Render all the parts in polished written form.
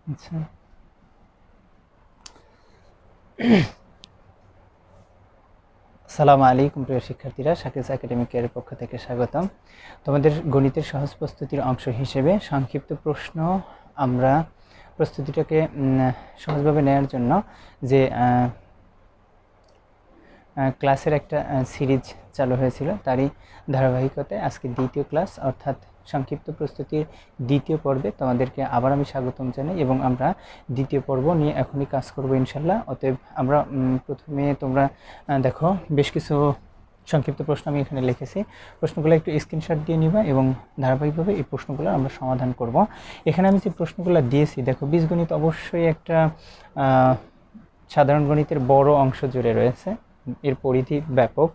আচ্ছা, আসসালামু আলাইকুম প্রিয় শিক্ষার্থীরা, শাকিলস একাডেমিক কেয়ারের পক্ষ থেকে স্বাগতম। তোমাদের গণিতের সহজ প্রস্তুতির অংশ হিসেবে সংক্ষিপ্ত প্রশ্ন আমরা প্রস্তুতিটাকে সহজভাবে নেওয়ার জন্য যে ক্লাসের একটা সিরিজ চালু হয়েছিল, তারই ধারাবাহিকতায় আজকে দ্বিতীয় ক্লাস অর্থাৎ সংক্ষিপ্ত প্রস্তুতির দ্বিতীয় পর্বে তোমাদেরকে আবার আমি স্বাগতম জানাই এবং আমরা দ্বিতীয় পর্ব নিয়ে এখনই কাজ করব ইনশাল্লাহ। অতএব আমরা প্রথমে তোমরা দেখো বেশ কিছু সংক্ষিপ্ত প্রশ্ন আমি এখানে লিখেছি। প্রশ্নগুলো একটু স্ক্রিনশট দিয়ে নিবা এবং ধারাবাহিকভাবে এই প্রশ্নগুলো আমরা সমাধান করব। এখানে আমি যে প্রশ্নগুলো দিয়েছি দেখো, বীজগণিত অবশ্যই একটা সাধারণ গণিতের বড় অংশ জুড়ে রয়েছে, এর পরিধি ব্যাপক।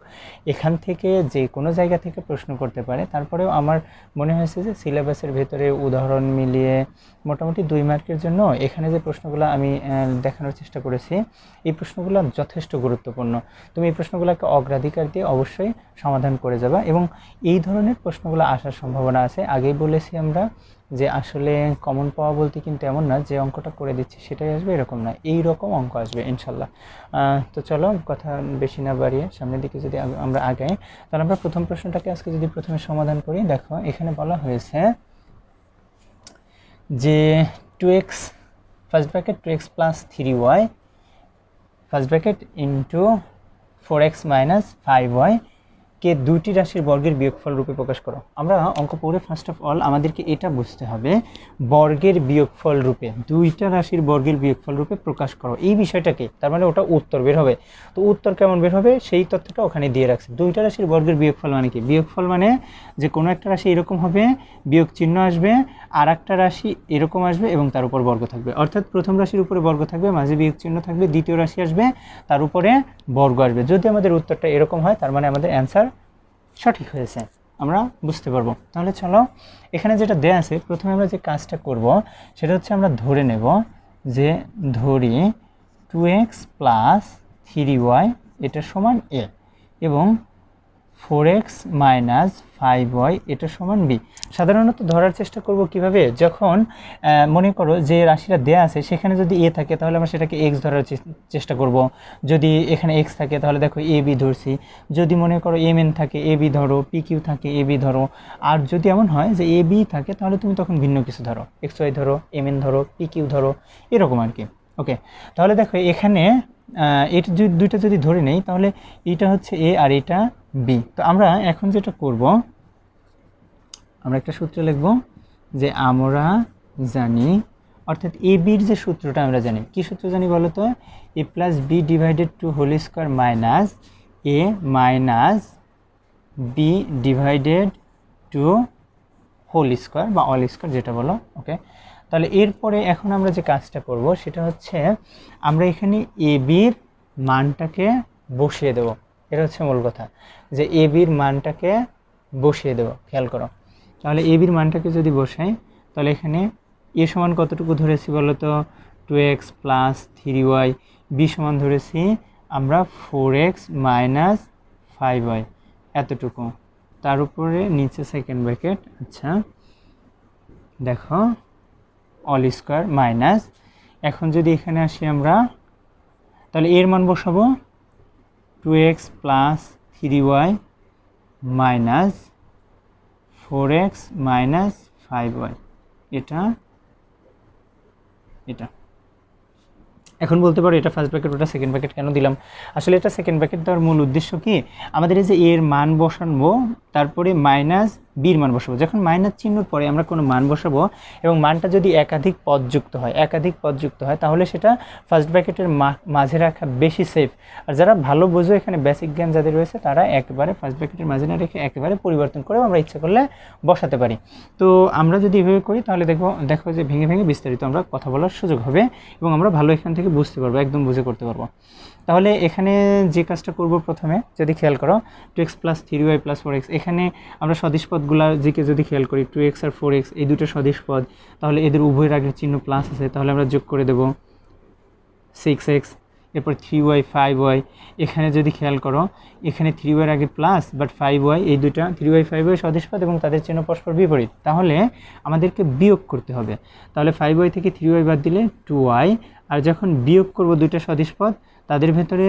এখান থেকে যে কোনো জায়গা থেকে প্রশ্ন করতে পারে। তারপরেও আমার মনে হয়েছে যে সিলেবাসের ভেতরে উদাহরণ মিলিয়ে মোটামুটি 2 মার্কের জন্য এখানে যে প্রশ্নগুলো আমি দেখানোর চেষ্টা করেছি, এই প্রশ্নগুলো যথেষ্ট গুরুত্বপূর্ণ। তুমি এই প্রশ্নগুলোকে অগ্রাধিকার দিয়ে অবশ্যই সমাধান করে যাবা এবং এই ধরনের প্রশ্নগুলো আসার সম্ভাবনা আছে। আগেই বলেছি আমরা যে আসলে কমন পাওয়া বলতে কিন্তু এমন না যে অঙ্কটা করে দিচ্ছি সেটাই আসবে, এরকম না, এই রকম অঙ্ক আসবে ইনশাল্লাহ। তো চলো কথা বেশি না বাড়িয়ে সামনের দিকে যদি আমরা আগাই, তাহলে আমরা প্রথম প্রশ্নটাকে আজকে যদি প্রথমে সমাধান করি। দেখো এখানে বলা হয়েছে যে 2x first bracket 2x plus 3y first bracket into 4x minus 5y কে দুইটি রাশির বর্গের বিয়োগফল রূপে প্রকাশ করো। আমরা অঙ্ক পড়ে ফার্স্ট অফ অল আমাদেরকে এটা বুঝতে হবে, বর্গের বিয়োগফল রূপে, দুইটা রাশির বর্গের বিয়োগফল রূপে প্রকাশ করো এই বিষয়টাকে, তার মানে ওটা উত্তর বের হবে। তো উত্তর কেমন বের হবে সেই তথ্যটা ওখানে দিয়ে রাখছে। দুইটা রাশির বর্গের বিয়োগফল মানে কি? বিয়োগফল মানে যে কোনো একটা রাশি এরকম হবে, বিয়োগ চিহ্ন আসবে, আর একটা রাশি এরকম আসবে এবং তার উপর বর্গ থাকবে। অর্থাৎ প্রথম রাশির উপরে বর্গ থাকবে, মাঝে বিয়োগ চিহ্ন থাকবে, দ্বিতীয় রাশি আসবে, তার উপরে বর্গ আসবে। যদি আমাদের উত্তরটা এরকম হয় তার মানে আমাদের অ্যান্সার সঠিক হয়েছে, আমরা বুঝতে পারবো। তাহলে চলো এখানে যেটা দেয়া আছে, প্রথমে আমরা যে কাজটা করব সেটা হচ্ছে আমরা ধরে নেব যে ধরি 2x প্লাস 3y এটা সমান a এবং 4x মাইনাস 5y এটা সমান b। সাধারণত ধরার চেষ্টা করব কিভাবে, যখন মনে করো যে রাশিটা দেয়া আছে সেখানে যদি a থাকে তাহলে আমরা সেটাকে x ধরার চেষ্টা করব। যদি এখানে x থাকে তাহলে দেখো a b ধরছি। যদি মনে করো mn থাকে a b ধরো, pq থাকে a b ধরো। আর যদি এমন হয় যে a b থাকে তাহলে তুমি তখন ভিন্ন কিছু ধরো, xy ধরো, mn ধরো, pq ধরো, এরকম আর কি। ওকে, তাহলে দেখো এখানে এটা দুইটা যদি ধরে নেই তাহলে এটা হচ্ছে a আর এটা b। তো আমরা এখন যেটা করব, আমরা একটা সূত্র লিখব যে আমরা জানি, অর্থাৎ এ বির যে সূত্রটা আমরা জানি, কি সূত্র জানি বলো তো? a plus B divided to whole square minus a minus B divided to whole square বা অল স্কোয়ার যেটা বলো। ওকে, তাহলে এরপরে এখন আমরা যে কাজটা করব সেটা হচ্ছে আমরা এখানে এ বির মানটাকে বসিয়ে দেব। এটা হচ্ছে মূল কথা, যে এ বির মানটাকে বসিয়ে দেব। খেয়াল করো, তাহলে এ বির মানটাকে যদি বসাই তাহলে এখানে এ সমান কতটুকু ধরেছি বলো তো? 2x plus 3y। বি সমান ধরেছি আমরা 4x মাইনাস 5y এতটুকু, তার উপরে নিচে সেকেন্ড ব্র্যাকেট। আচ্ছা দেখো অল স্কোয়ার মাইনাস, এখন যদি এখানে আসি আমরা তাহলে এর মান বসাবো 2x plus 3y minus 4x minus 5y এটা এটা। এখন বলতে পারো এটা ফার্স্ট ব্র্যাকেট ওটা সেকেন্ড ব্র্যাকেট কেন দিলাম? আসলে এটা সেকেন্ড ব্র্যাকেট দেওয়ার মূল উদ্দেশ্য কি, আমাদের এই যে এর মান বসাবো তারপরে মাইনাস বির মান বসাবো। যখন মাইনাস চিহ্নর পরে আমরা কোনো মান বসাবো এবং মানটা যদি একাধিক পদযুক্ত হয় তাহলে সেটা ফার্স্ট ব্র্যাকেটের মাঝে রাখা বেশি সেফ। আর যারা ভালো বোঝো, এখানে বেসিক জ্ঞান যাদের রয়েছে তারা একেবারে ফার্স্ট ব্র্যাকেটের মাঝে না রেখে একেবারে পরিবর্তন করে আমরা ইচ্ছা করলে বসাতে পারি। তো আমরা যদি এভাবে করি তাহলে দেখো যে ভেঙে ভেঙে বিস্তারিত আমরা কথা বলার সুযোগ হবে এবং আমরা ভালো এখান থেকে বুঝতে পারবো, একদম বুঝে করতে পারবো। তাহলে এখানে যে কাজটা করব প্রথমে, যদি খেয়াল করো 2x plus 3y plus 4x, এখানে আমরা সদিশ পদগুলার দিকে যদি খেয়াল করি 2x আর 4x এই দুটো সদিশ পদ, তাহলে এদের উভয়ের আগের চিহ্ন প্লাস আছে, তাহলে আমরা যোগ করে দেব 6x এরপর 3y 5y, এখানে যদি খেয়াল করো এখানে 3y আগে প্লাস বাট 5y, এই দুটা 3y 5y সদিশপদ এবং তাদের চিহ্ন পরস্পর বিপরীত, তাহলে আমাদেরকে বিয়োগ করতে হবে। তাহলে 5y থেকে 3y বাদ দিলে 2y, আর যখন বিয়োগ করব দুইটা সদিশপদ তাদের ভেতরে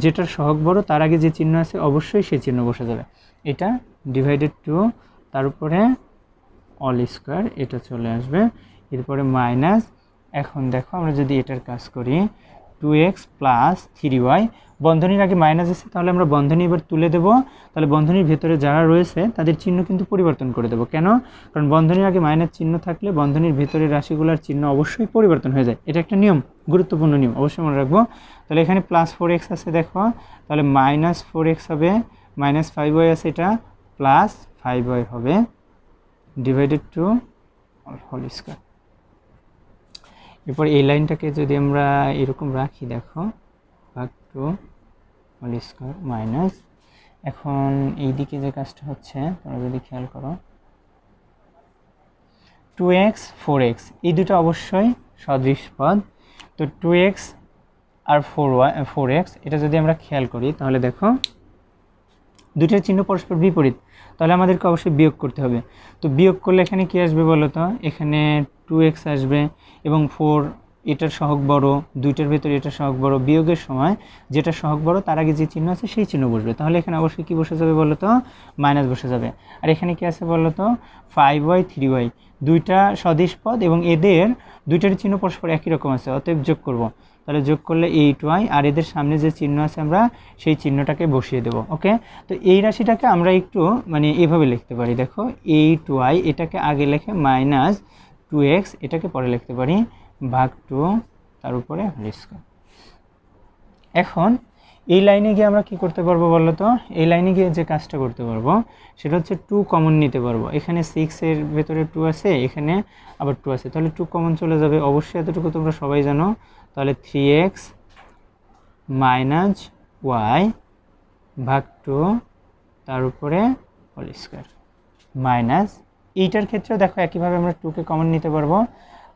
যেটার সহগ বড় তার আগে যে চিহ্ন আছে অবশ্যই সেই চিহ্ন বসে যাবে। এটা ডিভাইডেড 2, তার উপরে অল স্কোয়ার, এটা চলে আসবে, এরপরে মাইনাস। এখন দেখো আমরা যদি এটার কাজ করি 2x প্লাস 3y, বন্ধনীর আগে মাইনাস আছে তাহলে আমরা বন্ধনী এবার তুলে দেব। তাহলে বন্ধনীর ভেতরে যারা রয়েছে তাদের চিহ্ন কিন্তু পরিবর্তন করে দেবো। কেন? কারণ বন্ধনীর আগে মাইনাস চিহ্ন থাকলে বন্ধনীর ভেতরে রাশিগুলোর চিহ্ন অবশ্যই পরিবর্তন হয়ে যায়। এটা একটা নিয়ম, গুরুত্বপূর্ণ নিয়ম, অবশ্যই মনে রাখবো। তাহলে এখানে প্লাস 4x আছে দেখো, তাহলে মাইনাস 4x হবে, মাইনাস 5y আছে, এটা প্লাস 5y হবে, ডিভাইডেড 2 হোল স্কয়ার। এরপর এই লাইনটাকে যদি আমরা এরকম রাখি, দেখো ভাগ 2 হোল স্কয়ার মাইনাস, এখন এই দিকে যে কাজটা হচ্ছে তোমরা যদি খেয়াল করো 2x 4x এই দুটো অবশ্যই সদৃশ পদ। তো 2x আর 4x এটা যদি আমরা খেয়াল করি তাহলে দেখো দুটোর চিহ্ন পরস্পর বিপরীত, তাহলে আমাদেরকে অবশ্যই বিয়োগ করতে হবে। তো বিয়োগ করলে এখানে কি আসবে বলো তো? এখানে 2x আসবে এবং 4 এটার সহগ বড়, দুইটার ভেতরে এটার সহগ বড়, বিয়োগের সময় যেটা সহগ বড় তার আগে যে চিহ্ন আছে সেই চিহ্ন বসবে। তাহলে এখানে অবশ্যই কি বসে যাবে বলো তো? মাইনাস বসে যাবে। আর এখানে কি আছে বলো তো? 5y 3y, দুইটা সদিশ পদ এবং এদের দুইটার চিহ্ন পরস্পর একই রকম আছে, অতএব যোগ করব। তাহলে যোগ করলে 8y, আর এদের সামনে যে চিহ্ন আছে আমরা সেই চিহ্নটাকে বসিয়ে দেব। ওকে, তো এই রাশিটাকে আমরা একটু মানে এভাবে লিখতে পারি, দেখো 8y এটাকে আগে লেখে মাইনাস 2x, এটাকে পরে লিখতে পারি ভাগ 2 তার উপরে হোল স্কয়ার। এখন এই লাইনে গিয়ে আমরা কি করতে পারবো বলো তো? এই লাইনে গিয়ে যে কাজটা করতে পারবো সেটা হচ্ছে 2 কমন নিতে পারবো। এখানে 6 এর ভেতরে 2 আছে, এখানে আবার 2 আছে, তাহলে 2 কমন চলে যাবে। অবশ্যই এতটুকু তোমরা সবাই জানো। তাহলে 3x মাইনাস y ভাগ 2 তার উপরে হোল স্কয়ার মাইনাস, এইটার ক্ষেত্রে দেখো একইভাবে আমরা 2কে কমন নিতে পারবো।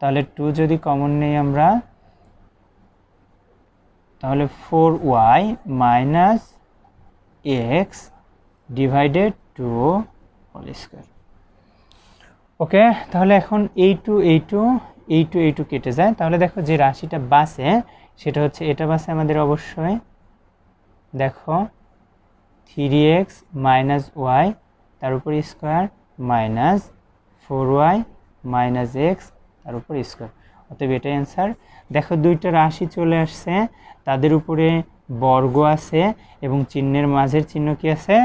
তাহলে 2 যদি কমন নেই আমরা তাহলে 4y minus x divided 2 whole square. Okay, তাহলে এখন এই টু কেটে যায়, তাহলে দেখো যে রাশিটা বাঁচে সেটা হচ্ছে এটা বাঁচে আমাদের অবশ্যই, দেখো 3x মাইনাস y তার উপর square minus 4y minus x তার উপর স্কোয়ার, অতএব এটাই অ্যান্সার। দেখো দুইটা রাশি চলে আসছে, তাদের উপরে বর্গ আছে এবং চিহ্নের মাঝের চিহ্ন কি আছে?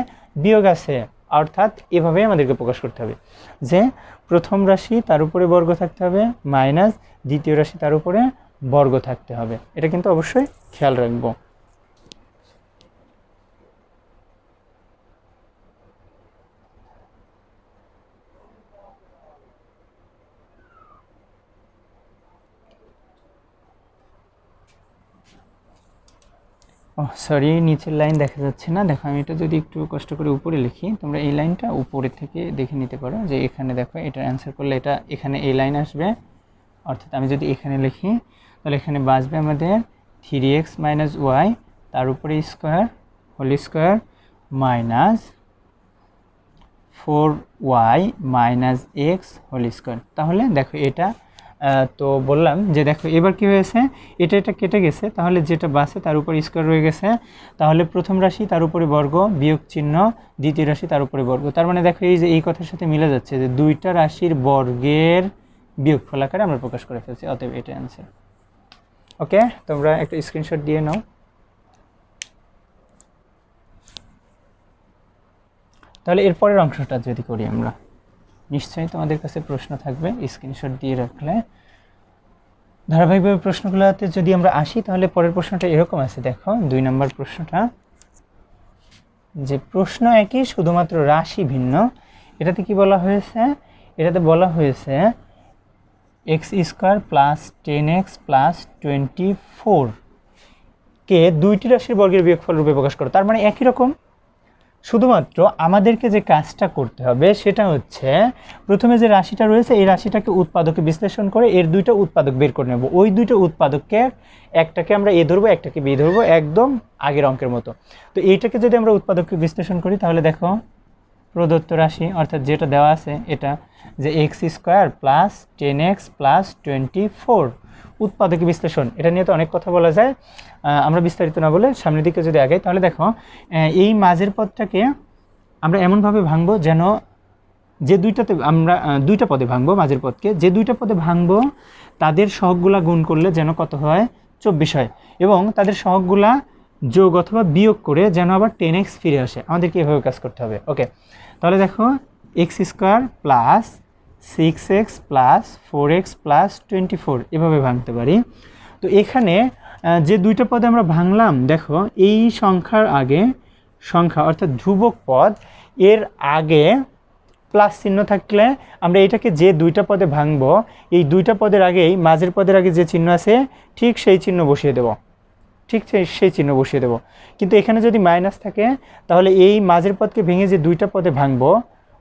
বিয়োগ আছে। অর্থাৎ এভাবেই আমাদেরকে প্রকাশ করতে হবে যে প্রথম রাশি তার উপরে বর্গ থাকতে হবে মাইনাস দ্বিতীয় রাশি তার উপরে বর্গ থাকতে হবে, এটা কিন্তু অবশ্যই খেয়াল রাখবো। সরি, নিচের লাইন দেখা যাচ্ছে না, দেখো আমি এটা যদি একটু কষ্ট করে উপরে লিখি, তোমরা এই লাইনটা উপরে থেকে দেখে নিতে পারো যে এখানে দেখো এটার অ্যান্সার করলে এটা এখানে এই লাইন আসবে। অর্থাৎ আমি যদি এখানে লিখি তাহলে এখানে বাঁচবে আমাদের 3x মাইনাস ওয়াই তার উপরে square whole square minus 4y minus X whole square. তাহলে দেখো এটা তো বললাম যে দেখো এবার কি হয়েছে, এটা কেটে গেছে, তাহলে যেটা বাসে তার উপর স্কোয়ার রয়ে গেছে, তাহলে প্রথম রাশি তার উপরে বর্গ বিয়োগ চিহ্ন, দ্বিতীয় রাশি তার উপরে বর্গ। তার মানে দেখো এই যে এই কথার সাথে মিলে যাচ্ছে যে দুইটা রাশির বর্গের বিয়োগফল আকারে আমরা প্রকাশ করে ফেলছি, অতএব এটা অ্যান্সার। ওকে, তোমরা একটা স্ক্রিনশট দিয়ে নাও। তাহলে এরপরের অংশটা যদি করি আমরা, নিশ্চয়ই তোমাদের কাছে প্রশ্ন থাকবে, স্ক্রিনশট দিয়ে রাখলে। ধারাবাহিকভাবে প্রশ্নগুলোতে যদি আমরা আসি তাহলে পরের প্রশ্নটা এরকম আছে, দেখো 2 নম্বর প্রশ্নটা, যে প্রশ্ন একই শুধুমাত্র রাশি ভিন্ন। এটাতে কি বলা হয়েছে? এটাতে বলা হয়েছে x square plus 10x plus 24 কে দুইটি রাশির বর্গের বিয়োগফল রূপে প্রকাশ করো। তার মানে একই রকম, শুধুমাত্র আমাদেরকে যে কাজটা করতে হবে সেটা হচ্ছে প্রথমে যে রাশিটা রয়েছে এই রাশিটাকে উৎপাদকে বিশ্লেষণ করে এর দুইটা উৎপাদক বের করে নেব। ওই দুইটা উৎপাদককে একটাকে আমরা এ ধরবো, একটাকে বি ধরবো, একদম আগের অঙ্কের মতো। তো এইটাকে যদি আমরা উৎপাদককে বিশ্লেষণ করি তাহলে দেখো প্রদত্ত রাশি অর্থাৎ যেটা দেওয়া আছে এটা যে x² প্লাস 10x প্লাস 24 উৎপাদকে বিশ্লেষণ, এটা নিয়ে তো অনেক কথা বলা যায়, আমরা বিস্তারিত না বলে সামনের দিকে যদি আগাই তাহলে দেখো এই মাঝের পদটাকে আমরা এমনভাবে ভাঙবো যেন যে দুইটাতে আমরা দুইটা পদে ভাঙবো, মাঝের পদকে যে দুইটা পদে ভাঙবো তাদের সহগগুলা গুণ করলে যেন কত হয় 24 হয়, এবং তাদের সহগগুলা যোগ অথবা বিয়োগ করে যেন আবার 10x ফিরে আসে। আমাদেরকে এভাবে কাজ করতে হবে। ওকে, তাহলে দেখো x² plus 6x plus 4x plus 24 এভাবে ভাঙতে পারি। তো এখানে যে দুইটা পদে আমরা ভাঙলাম দেখো এই সংখ্যার আগে সংখ্যা অর্থাৎ ধ্রুবক পদ এর আগে প্লাস চিহ্ন থাকলে আমরা এটাকে যে দুইটা পদে ভাঙবো এই দুইটা পদের আগেই মাঝের পদের আগে যে চিহ্ন আছে ঠিক সেই চিহ্ন বসিয়ে দেব, ঠিক সেই চিহ্ন বসিয়ে দেব। কিন্তু এখানে যদি মাইনাস থাকে তাহলে এই মাঝের পদকে ভেঙে যে দুইটা পদে ভাঙবো,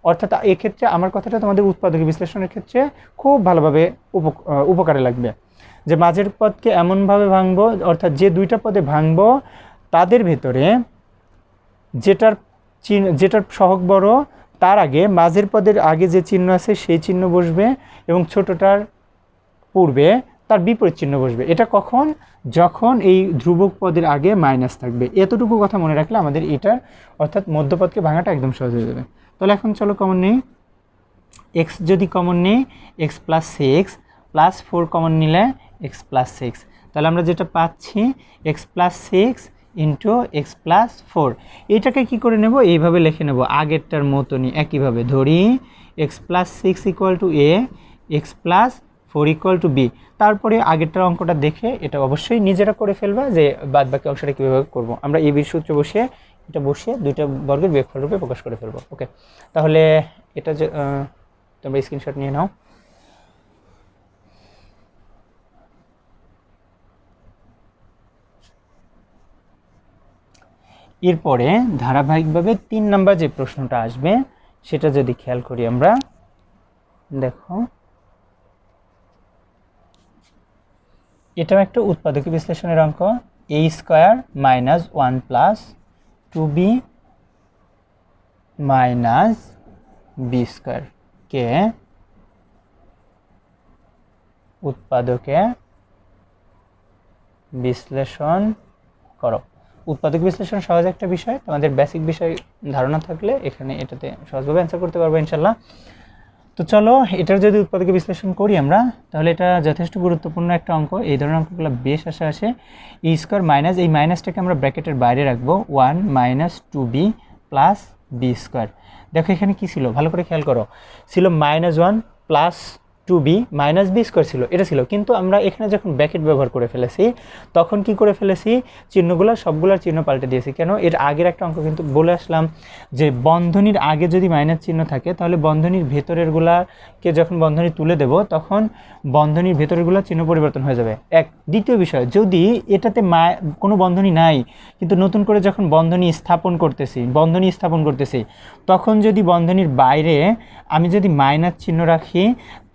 অর্থাৎ এক্ষেত্রে আমার কথাটা তোমাদের উৎপাদক বিশ্লেষণের ক্ষেত্রে খুব ভালোভাবে উপকারে লাগবে, যে মাঝের পদকে এমনভাবে ভাঙবো অর্থাৎ যে দুইটা পদে ভাঙবো তাদের ভেতরে যেটার সহগ বড় তার আগে মাঝের পদের আগে যে চিহ্ন আছে সেই চিহ্ন বসবে এবং ছোটটার পূর্বে তার বিপরীত চিহ্ন বসবে। এটা কখন? যখন এই ধ্রুবক পদের আগে মাইনাস থাকবে। এতটুকু কথা মনে রাখলে আমাদের এটার অর্থাৎ মধ্যপদকে ভাঙাটা একদম সহজ হয়ে যাবে। তাহলে এখন চলো কমন নেই, এক্স যদি কমন নেই এক্স প্লাস 6 প্লাস 4 কমন নিলে এক্স প্লাস 6, তাহলে আমরা যেটা পাচ্ছি x plus 6 into x plus 4। এটাকে কী করে নেব? এইভাবে লিখে নেব আগেরটার মতনই, একইভাবে ধরি X plus 6 equal to A, X plus 4 equal to B. তারপরে আগেরটার অঙ্কটা দেখে এটা অবশ্যই নিজেরা করে ফেলবা যে বাদ বাকি অংশটা কীভাবে করবো। আমরা এ বির সূত্র বসিয়ে এটা বসিয়ে দুইটা বর্গের বিয়োগফল রূপে প্রকাশ করে ফেলবো। ওকে, তাহলে এটা যে তোমরা স্ক্রিনশট নিয়ে নাও। এরপরে ধারাবাহিকভাবে 3 নাম্বার যে প্রশ্নটা আসবে সেটা যদি খেয়াল করি আমরা, দেখো এটাও একটা উৎপাদক বিশ্লেষণের অঙ্ক। a² minus 1 plus 2b minus b² কে উৎপাদকে বিশ্লেষণ করো। উৎপাদক বিশ্লেষণ সহজ একটা বিষয়, তোমাদের বেসিক বিষয় ধারণা থাকলে এখানে এটাতে সহজভাবে অ্যান্সার করতে পারবো ইনশাল্লাহ। তো চলো এটার যদি উৎপাদকে বিশ্লেষণ করি আমরা তাহলে এটা যথেষ্ট গুরুত্বপূর্ণ একটা অঙ্ক। এই ধরনের অঙ্কগুলো বেশ আসে। a² মাইনাস এই মাইনাসটাকে আমরা ব্র্যাকেটের বাইরে রাখবো 1 মাইনাস 2b প্লাস b²। দেখো এখানে কি ছিল ভালো করে খেয়াল করো, ছিল -1 প্লাস 2b মাইনাস b² ছিল, এটা ছিল। কিন্তু আমরা এখানে যখন ব্র্যাকেট ব্যবহার করে ফেলেছি তখন কি করে ফেলেছি, চিহ্নগুলো সবগুলোর চিহ্ন পাল্টে দিয়েছি। কেন? এর আগের একটা অঙ্ক কিন্তু বলে আসলাম যে বন্ধনীর আগে যদি মাইনাস চিহ্ন থাকে তাহলে বন্ধনীর ভেতরেরগুলাকে যখন বন্ধনী তুলে দেব তখন বন্ধনীর ভেতরেরগুলো চিহ্ন পরিবর্তন হয়ে যাবে। এক, দ্বিতীয় বিষয়, যদি এটাতে কোনো বন্ধনী নাই কিন্তু নতুন করে যখন বন্ধনী স্থাপন করতেছি তখন যদি বন্ধনীর বাইরে আমি যদি মাইনাস চিহ্ন রাখি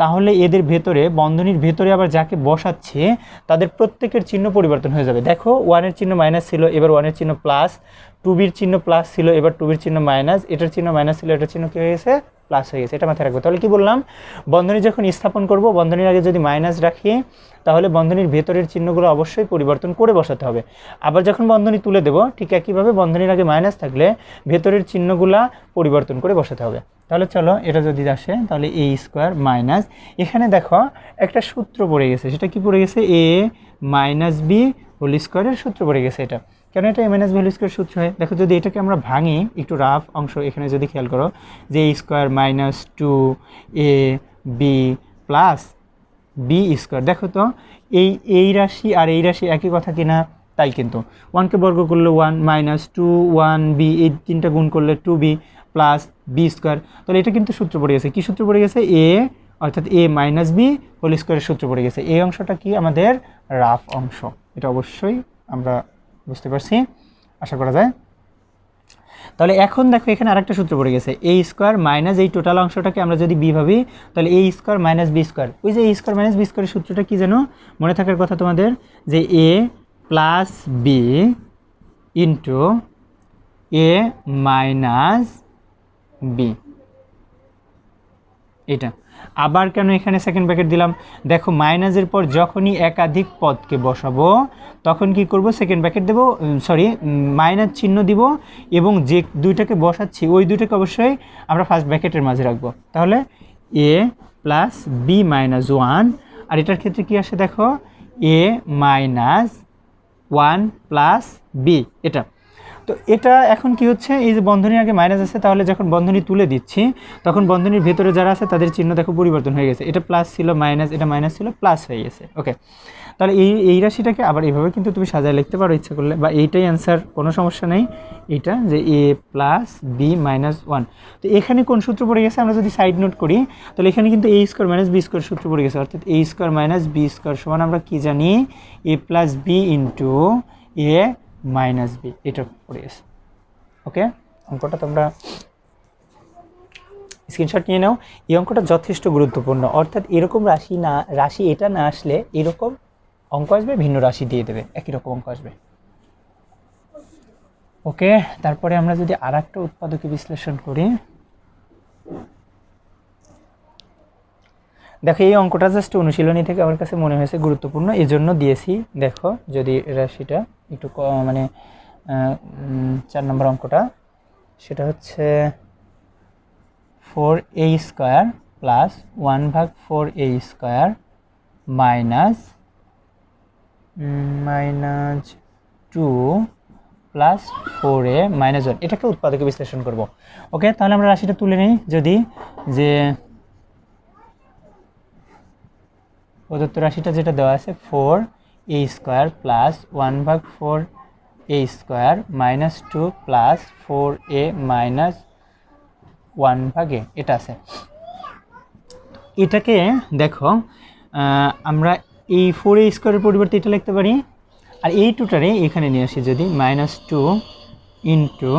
তাহলে এদের ভেতরে বন্ধনীর ভেতরে আবার যাকে বসাচ্ছে তাদের প্রত্যেকের চিহ্ন পরিবর্তন হয়ে যাবে। দেখো 1-এর চিহ্ন মাইনাস ছিল, এবার 1-এর চিহ্ন প্লাস, 2b'র চিহ্ন প্লাস ছিল, এবার 2b'র চিহ্ন মাইনাস, এটার চিহ্ন মাইনাস ছিল, এটার চিহ্ন কী হয়ে গেছে? প্লাস হয়ে গেছে। এটা মাথায় রাখবো। তাহলে কি বললাম, বন্ধনী যখন স্থাপন করব বন্ধনীর আগে যদি মাইনাস রাখি তাহলে বন্ধনীর ভেতরের চিহ্নগুলো অবশ্যই পরিবর্তন করে বসাতে হবে। আবার যখন বন্ধনী তুলে দেব ঠিক একইভাবে বন্ধনীর আগে মাইনাস থাকলে ভেতরের চিহ্নগুলা পরিবর্তন করে বসাতে হবে। তাহলে চলো এটা যদি আসে তাহলে a² মাইনাস, এখানে দেখো একটা সূত্র পড়ে গেছে, সেটা কি পড়ে গেছে? a মাইনাস b হোল স্কোয়ারের সূত্র পড়ে গেছে। এটা কেন এটা a minus b whole square সূত্র হয়? দেখো যদি এটাকে আমরা ভাঙি একটু রাফ অংশ, এখানে যদি খেয়াল করো যে a² minus 2ab plus b², দেখো তো এই রাশি আর এই রাশি একই কথা কিনা? তাই কিন্তু 1কে বর্গ করলে 1 মাইনাস 2 1b, এই তিনটা গুণ করলে 2b প্লাস b²। তাহলে এটা কিন্তু সূত্র পড়ে গেছে। কি সূত্র পড়ে গেছে? a অর্থাৎ a মাইনাস b হোল স্কোয়ারের সূত্র পড়ে গেছে। এই অংশটা কি আমাদের রাফ অংশ, এটা অবশ্যই আমরা বুঝতে পারছি, আশা করা যায়। তাহলে এখন দেখো এখানে আরেকটা সূত্র পড়ে গেছে, এ স্কোয়ার মাইনাস এই টোটাল অংশটাকে আমরা যদি বি ভাবি তাহলে a square minus B square, ওই যে এ স্কোয়ার মাইনাস বি স্কোয়ারের সূত্রটা কি যেন মনে থাকার কথা তোমাদের, যে এ plus b into a minus B, এটা। আবার কেন এখানে সেকেন্ড ব্র্যাকেট দিলাম, দেখো মাইনাসের পর যখনই একাধিক পদকে বসাবো তখন কি করব, সেকেন্ড ব্র্যাকেট দেবো, সরি মাইনাস চিহ্ন দিব, এবং যে দুইটাকে বসাচ্ছি ওই দুইটাকে অবশ্যই আমরা ফার্স্ট ব্র্যাকেটের মাঝে রাখবো। তাহলে এ প্লাস বি মাইনাস ওয়ান, আর এটার ক্ষেত্রে কি আসে দেখো, এ মাইনাস ওয়ান প্লাস বি, এটা। তো এটা এখন কি হচ্ছে, এই যে বন্ধনীর আগে মাইনাস আছে, তাহলে যখন বন্ধনী তুলে দিচ্ছি তখন বন্ধনীর ভেতরে যারা আছে তাদের চিহ্ন দেখো পরিবর্তন হয়ে গেছে, এটা প্লাস ছিল মাইনাস, এটা মাইনাস ছিল প্লাস হয়ে গেছে। ওকে, তাহলে এই রাশিটাকে আবার এইভাবে কিন্তু তুমি সাজায় লিখতে পারো ইচ্ছা করলে, বা এইটাই অ্যান্সার, কোনো সমস্যা নেই। এইটা যে এ প্লাস বি মাইনাস ওয়ান, তো এখানে কোন সূত্র পড়ে গেছে আমরা যদি সাইড নোট করি তাহলে এখানে কিন্তু এ স্কোয়ার মাইনাস বি স্কোয়ার সূত্র পড়ে গেছে, অর্থাৎ এ স্কোয়ার মাইনাস বি স্কোয়ার সমান আমরা কি জানি, এ plus b into a minus B, এটা পড়ে গেছে। ওকে, অঙ্কটা তোমরা স্ক্রিনশট নিয়ে নাও। এই অঙ্কটা যথেষ্ট গুরুত্বপূর্ণ, অর্থাৎ এরকম রাশি এটা না আসলে এরকম অঙ্ক আসবে, ভিন্ন রাশি দিয়ে দেবে, একই রকম অঙ্ক আসবে। ওকে, তারপরে আমরা যদি আর একটা উৎপাদকে বিশ্লেষণ করি, দেখো এই অঙ্কটা জাস্ট অনুশীলনী থেকে আমার কাছে মনে হয়েছে গুরুত্বপূর্ণ, এই জন্য দিয়েছি। দেখো যদি রাশিটা একটু মানে 4 নম্বর অঙ্কটা, সেটা হচ্ছে 4a square plus 1/4a square minus 2 plus 4a minus 1, এটাকে উৎপাদকে বিশ্লেষণ করব। ওকে, তাহলে আমরা রাশিটা তুলে নিই, যদি যে প্রদত্ত রাশিটা যেটা দেওয়া আছে 4a square plus 1/4a square minus 2 plus 4a minus 1/a, এটা আছে। এটাকে দেখো আমরা এই 4a স্কোয়ারের পরিবর্তে এটা লিখতে পারি, আর এই টুটারে এখানে নিয়ে আসি, যদি -2 ইন্টু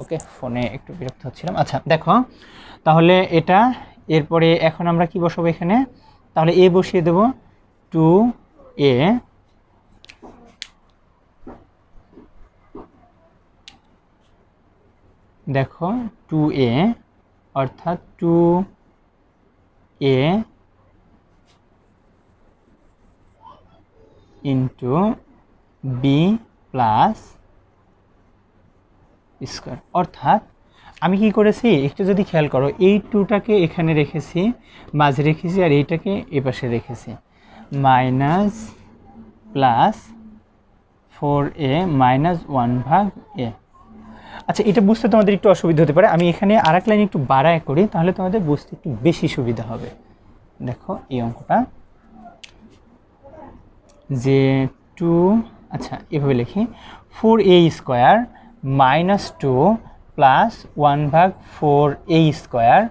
ওকে, ফোনে একটু বিরক্ত হচ্ছিলাম। আচ্ছা দেখো, তাহলে এটা এরপরে এখন আমরা কি বসাবো এখানে, তাহলে এ বসিয়ে দেব 2a দেখো 2a অর্থাৎ 2a into B plus square, অর্থাৎ আমি কি করেছি একটু যদি খেয়াল করো, এই 2টাকে এখানে রেখেছি, মাঝে রেখেছি, আর এইটাকে এ পাশে রেখেছি, minus plus 4a minus 1/a। আচ্ছা, এটা বুঝতে তোমাদের একটু অসুবিধা হতে পারে, আমি এখানে আরেক লাইন একটু বাড়ায় করি, তাহলে তোমাদের বুঝতে একটু বেশি সুবিধা হবে। দেখো এই অঙ্কটা যে 2, আচ্ছা এভাবে লিখি, 4a square minus 2 plus 1/4a square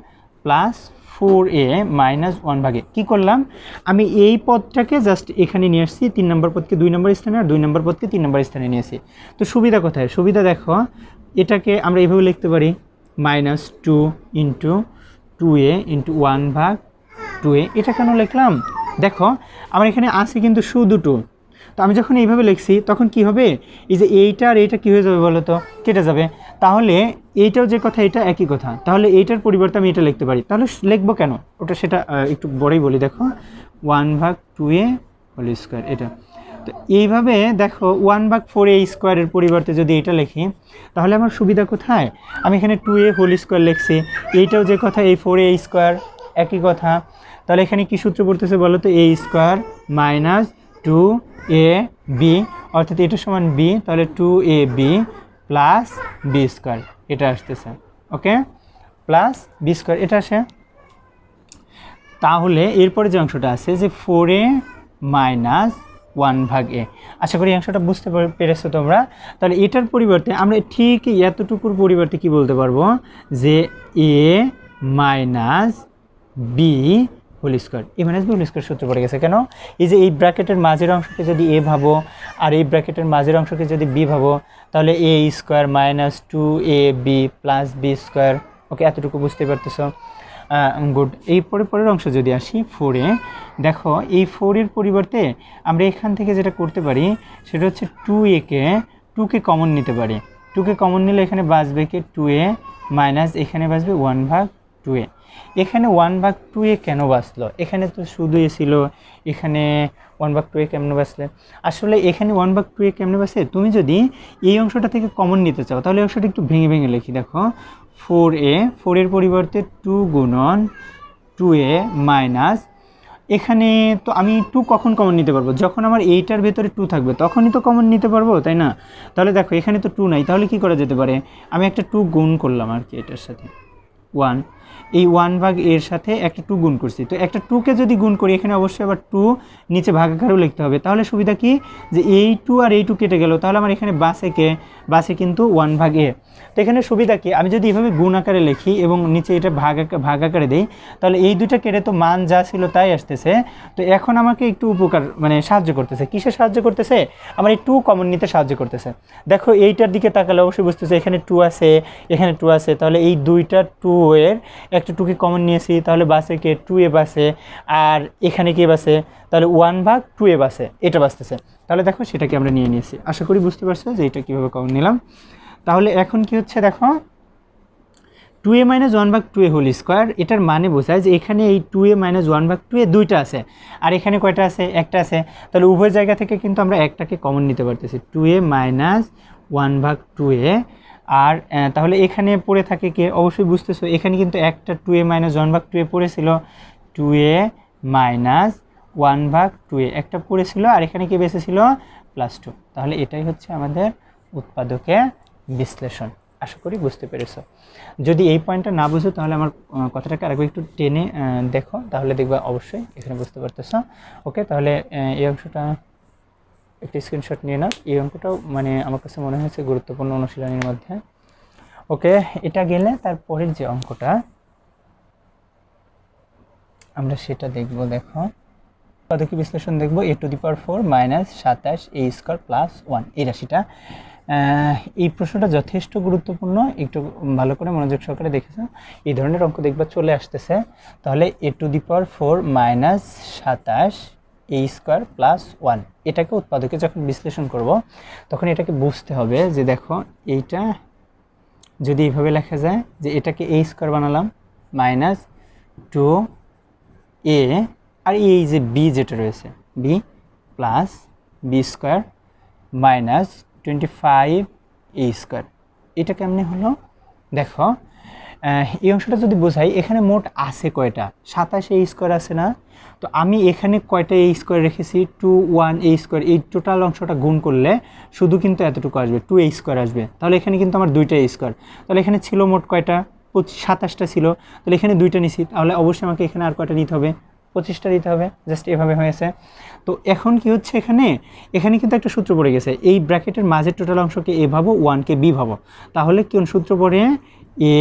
plus 4a minus 1/a। কী করলাম, আমি এই পদটাকে জাস্ট এখানে নিয়ে আসছি, 3 নম্বর পদকে 2 নম্বর স্থানে, আর 2 নম্বর পদকে 3 নম্বর স্থানে নিয়েছি। তো সুবিধা কোথায়, সুবিধা দেখো, এটাকে আমরা এইভাবে লিখতে পারি, -2 ইন্টু 2a ইন্টু 1/2a। এটা কেন লিখলাম, দেখো আমার এখানে আছে কিন্তু শুধু 2, তো আমি যখন এইভাবে লিখছি তখন কি হবে, এই যে এইটা আর এইটা কী হয়ে যাবে বলো তো, কেটে যাবে। তাহলে এইটাও যে কথা এটা একই কথা, তাহলে এইটার পরিবর্তে আমি এটা লিখতে পারি। তাহলে লিখবো কেন ওটা, সেটা একটু বড়ই বলি। দেখো 1/2a হোল স্কোয়ার, এটা। তো এইভাবে দেখো 1/4a স্কোয়ারের পরিবর্তে যদি এটা লিখি তাহলে আমার সুবিধা কোথায়, আমি এখানে 2a হোল স্কোয়ার লিখছি, এইটাও যে কথা এই 4a স্কোয়ার একই কথা। তাহলে এখানে কি সূত্র পড়তেছে বলো তো, a স্কোয়ার মাইনাস 2ab, অর্থাৎ এটা সমান b, তাহলে 2ab প্লাস b স্কোয়ার, এটা আসতেছে। ওকে, প্লাস b স্কোয়ার, এটা আসে। তাহলে এরপরে যে অংশটা আছে যে 4a মাইনাস 1/a, আশা করি অংশটা বুঝতে পেরেছো তোমরা। তাহলে এটার পরিবর্তে আমরা ঠিক এতটুকুর পরিবর্তে কি বলতে পারবো, যে a minus b whole square, A minus B whole square সূত্র পড়ে গেছে। কেন? এই যে এই ব্র্যাকেটের মাঝের অংশকে যদি এ ভাবো আর এই ব্র্যাকেটের মাঝের অংশকে যদি বি ভাবো, তাহলে a square minus 2ab plus b square. Okay, এতটুকু বুঝতে পারতেছো? গুড। এই পরের অংশ যদি আসি 4a, দেখো এই 4 এর পরিবর্তে আমরা এখান থেকে যেটা করতে পারি সেটা হচ্ছে 2কে কমন নিতে পারি। 2কে কমন নিলে এখানে বাঁচবে কি 2a মাইনাস এখানে বাঁচবে 1/2a। এখানে 1/2a কেন বাঁচলো? এখানে তো শুধু এ ছিল, এখানে 1/2a কেমনে বাঁচলে? আসলে এখানে 1/2a কেমনে বাঁচে, তুমি যদি এই অংশটা থেকে কমন নিতে চাও তাহলে অংশটা একটু ভেঙে ভেঙে লিখি। দেখো 4a, 4 এর পরিবর্তে 2 গুণন 2a মাইনাস, এখানে তো আমি 2 কখন কমন নিতে পারবো? যখন আমার এইটার ভেতরে 2 থাকবে তখনই তো কমন নিতে পারবো, তাই না? তাহলে দেখো এখানে তো 2 নাই, তাহলে কি করা যেতে পারে? আমি একটা 2 গুণ করলাম আর কি এটার সাথে 1, এই 1/এর সাথে একটা 2 গুণ করছি, তো একটা 2কে যদি গুণ করি এখানে অবশ্যই আবার 2 নিচে ভাগাকারও লিখতে হবে। তাহলে সুবিধা কি যে এই 2 আর এই 2 কেটে গেল, তাহলে আমার এখানে বাসে কিন্তু 1/a। তো এখানে সুবিধা কি, আমি যদি এইভাবে গুণ আকারে লিখি এবং নিচে এটা ভাগ আকারে দিই তাহলে এই দুইটা কেটে তো মান যা ছিল তাই আসতেছে। তো এখন আমাকে একটু উপকার মানে সাহায্য করতেছে। কিসে সাহায্য করতেছে? আমার এই 2 কমন নিতে সাহায্য করতেছে। দেখো এইটার দিকে তাকালে অবশ্যই বুঝতেছে এখানে 2 আছে, এখানে 2 আছে, তাহলে এই দুইটা 2 এর একটা 2কে কমন নিয়েছি, তাহলে বাসে কে 2a বাসে, আর এখানে কে বাসে, তাহলে 1/2a বাসে, এটা বাসতেছে। তাহলে দেখো সেটাকে আমরা নিয়ে নিয়েছি। আশা করি বুঝতে পারছো যে এটা কীভাবে কমন নিলাম। তাহলে এখন কি হচ্ছে দেখো 2a minus 1/2a whole square, এটার মানে বোঝায় যে এখানে এই 2a মাইনাস 1/2a দুইটা আছে আর এখানে কয়টা আছে? একটা আছে। তাহলে উভয় জায়গা থেকে কিন্তু আমরা একটাকে কমন নিতে পারতেছি, 2a মাইনাস 1/2a। আর তাহলে এখানে পড়ে থাকে কি? অবশ্যই বুঝতেছো এখানে কিন্তু একটা 2a মাইনাস 1/2a পড়েছিল, 2a মাইনাস 1/2a একটা পড়েছিল, আর এখানে কি বেঁচেছিল? +2। তাহলে এটাই হচ্ছে আমাদের উৎপাদকে বিশ্লেষণ। আশা করি বুঝতে পেরেছো। যদি এই পয়েন্টটা না বুঝো তাহলে আমার কথাটাকে আরেকবার একটু টেনে দেখো, তাহলে দেখবা অবশ্যই এখানে বুঝতে পারতেছো। ওকে, তাহলে এই অংশটা একটা স্ক্রিনশট নিয়ে নাও। এই অঙ্কটাও মানে আমার কাছে মনে হয়েছে গুরুত্বপূর্ণ অনুশীলনীর মধ্যে। ওকে, এটা গেলে তারপরের যে অঙ্কটা আমরা সেটা দেখব। দেখো উৎপাদকীয় বিশ্লেষণ দেখব, a⁴ মাইনাস 27a² প্লাস 1 এই রাশিটা। এই প্রশ্নটা যথেষ্ট গুরুত্বপূর্ণ, একটু ভালো করে মনোযোগ সহকারে দেখেছো। এই ধরনের অঙ্ক দেখবা চলে আসতেছে। তাহলে a⁴ মাইনাস 27a² প্লাস 1 এটাকে উৎপাদকে যখন বিশ্লেষণ করব তখন এটাকে বুঝতে হবে যে দেখো এইটা যদি এইভাবে লেখা যায় যে এটাকে a² বানালাম মাইনাস 2a, আর এই যে b যেটা রয়েছে b plus b² minus 25a²। এটা কেমনে হলো? দেখো এই অংশটা যদি বোঝাই, এখানে মোট আছে কয়টা? 27a² আছে না? তো আমি এখানে কয়টা a² রেখেছি? 2 1a²। এই টোটাল অংশটা গুণ করলে শুধু কিন্তু এতটুকু আসবে, 2a² আসবে। তাহলে এখানে কিন্তু আমার দুইটা a²। তাহলে এখানে ছিল মোট কয়টা? 27টা ছিল। তাহলে এখানে দুইটা নিছি, তাহলে অবশ্যই আমাকে এখানে আর কয়টা নিতে হবে? 25টা দিতে হবে। জাস্ট এভাবে হয়েছে। তো এখন কি হচ্ছে এখানে কিন্তু একটা সূত্র পড়ে গেছে, এই ব্র্যাকেটের মাঝের টোটাল অংশকে a ভাবো, 1কে b ভাবো। তাহলে কোন সূত্র পড়ে? a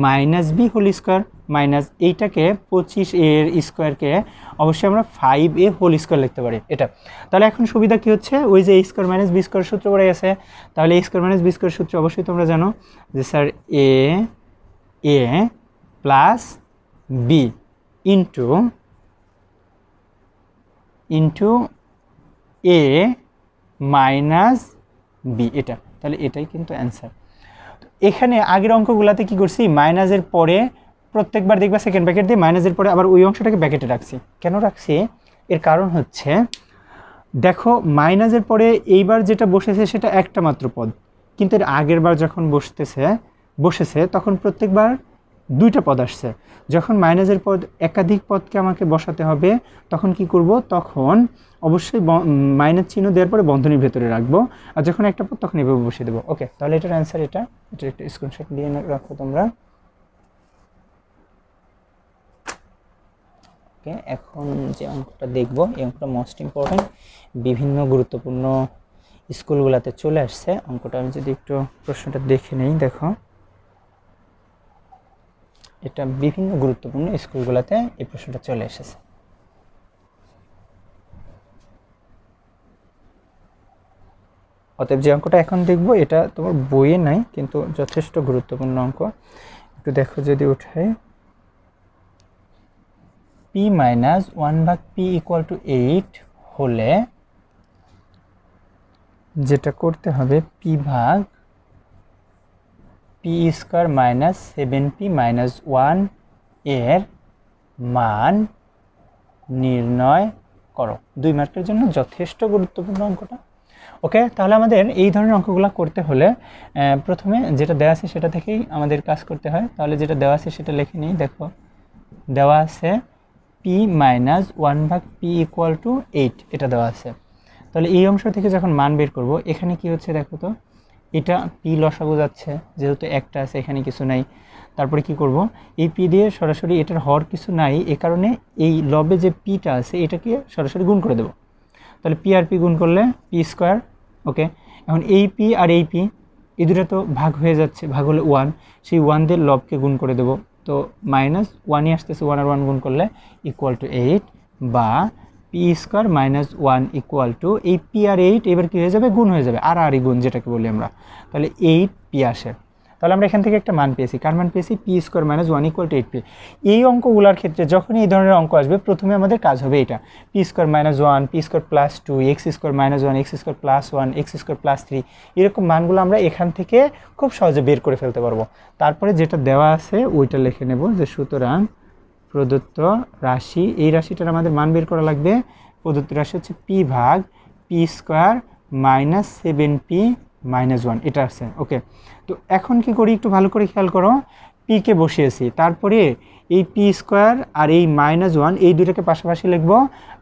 minus b whole square minus এইটাকে 25a² অবশ্যই আমরা 5a হোল স্কোয়ার লিখতে পারি এটা। তাহলে এখন সুবিধা কি হচ্ছে? ওই যে a² মাইনাস b² সূত্র পড়ে গেছে। তাহলে a² মাইনাস b² সূত্র অবশ্যই তোমরা জানো যে sir a plus b into a minus b, এটা। তাহলে এটাই কিন্তু অ্যান্সার। এখানে আগের অঙ্কগুলোতে কি করছি? মাইনাসের পরে প্রত্যেকবার দেখবা সেকেন্ড ব্র্যাকেট দিয়ে, মাইনাসের পরে আবার ওই অংশটাকে ব্র্যাকেটে রাখছি। কেন রাখছি? এর কারণ হচ্ছে দেখো মাইনাসের পরে এইবার যেটা বসেছে সেটা একটা মাত্র পদ, কিন্তু এর আগের বার যখন বসেছে তখন প্রত্যেকবার দুইটা পদ আসছে। যখন মাইনাসের পদ একাধিক পদকে আমাকে বসাতে হবে তখন কি করব? তখন অবশ্যই মাইনাস চিহ্ন দেওয়ার পরে বন্ধনীর ভেতরে রাখবো, আর যখন একটা পদ তখন এভাবে বসিয়ে দেবো। ওকে, তাহলে এটার অ্যান্সার এটা একটা স্ক্রিনশট দিয়ে রাখো তোমরা। ওকে, এখন যে অঙ্কটা দেখবো এই অঙ্কটা মোস্ট ইম্পর্টেন্ট, বিভিন্ন গুরুত্বপূর্ণ স্কুলগুলোতে চলে আসছে। অঙ্কটা আমি যদি একটু প্রশ্নটা দেখে নেই, দেখো এটা বিভিন্ন গুরুত্বপূর্ণ স্কুলগুলোতে এই প্রশ্নটা চলে এসেছে। অতএব যে অঙ্কটা এখন দেখব এটা তোমার বইয়ে নাই, কিন্তু যথেষ্ট গুরুত্বপূর্ণ অঙ্ক। একটু দেখো যদি উঠাই, পি মাইনাস 1/p = 8 হলে যেটা করতে হবে পি ভাগ P square minus 7p minus 1 এর মান নির্ণয় করো। 2 মার্কের জন্য যথেষ্ট গুরুত্বপূর্ণ অঙ্কটা। ওকে, তাহলে আমাদের এই ধরনের অঙ্কগুলো করতে হলে প্রথমে যেটা দেওয়া আছে সেটা থেকেই আমাদের কাজ করতে হয়। তাহলে যেটা দেওয়া আছে সেটা লিখে নিই। দেখো দেওয়া আছে পি মাইনাস 1/p = 8, এটা দেওয়া আছে। তাহলে এই অংশ থেকে যখন মান বের করব, এখানে কি হচ্ছে দেখো তো, এটা পি লসাগু যাচ্ছে, যেহেতু একটা আছে এখানে কিছু নাই। তারপরে কি করব, এই পি দিয়ে সরাসরি এটার হর কিছু নাই, এ কারণে এই লবে যে পিটা আছে এটাকে সরাসরি গুণ করে দেব। তাহলে পি আর পি গুণ করলে পি স্কোয়ার। ওকে, এখন এই পি আর এই পি এই দুটো তো ভাগ হয়ে যাচ্ছে, ভাগ হলে 1, সেই 1 দিয়ে লবকে গুণ করে দেব। তো মাইনাস 1ই আসতেছে, 1 আর 1 গুণ করলে = 8, বা পি স্কোয়ার মাইনাস 1 = এই পি আর 8 এবার কী হয়ে যাবে, গুণ হয়ে যাবে, আর গুণ যেটাকে বলি আমরা। তাহলে 8p আসে। তাহলে আমরা এখান থেকে একটা মান পেয়েছি, কার মান পেয়েছি, পি স্কোয়ার মাইনাস 1 = 8p। এই অঙ্কগুলোর ক্ষেত্রে যখনই এই ধরনের অঙ্ক আসবে, প্রথমে আমাদের কাজ হবে এটা, P square minus 1, P square plus 2, x square minus 1, x square plus 1, x square plus 3, এরকম মানগুলো আমরা এখান থেকে খুব সহজে বের করে ফেলতে পারবো। তারপরে যেটা দেওয়া আছে ওইটা লিখে নেব, যে সুতরাং প্রদত্ত রাশি, এই রাশিটার আমাদের মান বের করা লাগবে। প্রদত্ত রাশি হচ্ছে পি ভাগ P square minus 7p minus 1, এটা আছে। ওকে, তো এখন কি করি একটু ভালো করে খেয়াল করো, পিকে বসিয়েছি, তারপরে এই পি স্কোয়ার আর এই মাইনাস 1 এই দুটাকে পাশাপাশি লিখবো,